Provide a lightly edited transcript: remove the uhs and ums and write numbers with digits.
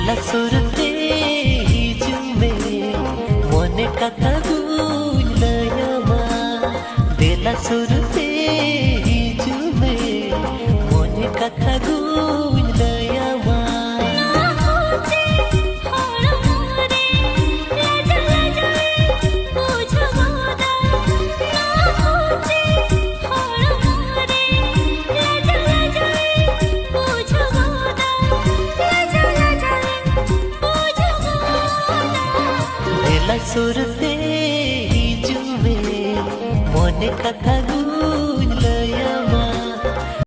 দিলা সুরতে হিজুমে মনে কথা গুলয়মা দিলা সুরতে হিজুমে মনে কথা গুলয়মা सुरते हिजुमे मने कथा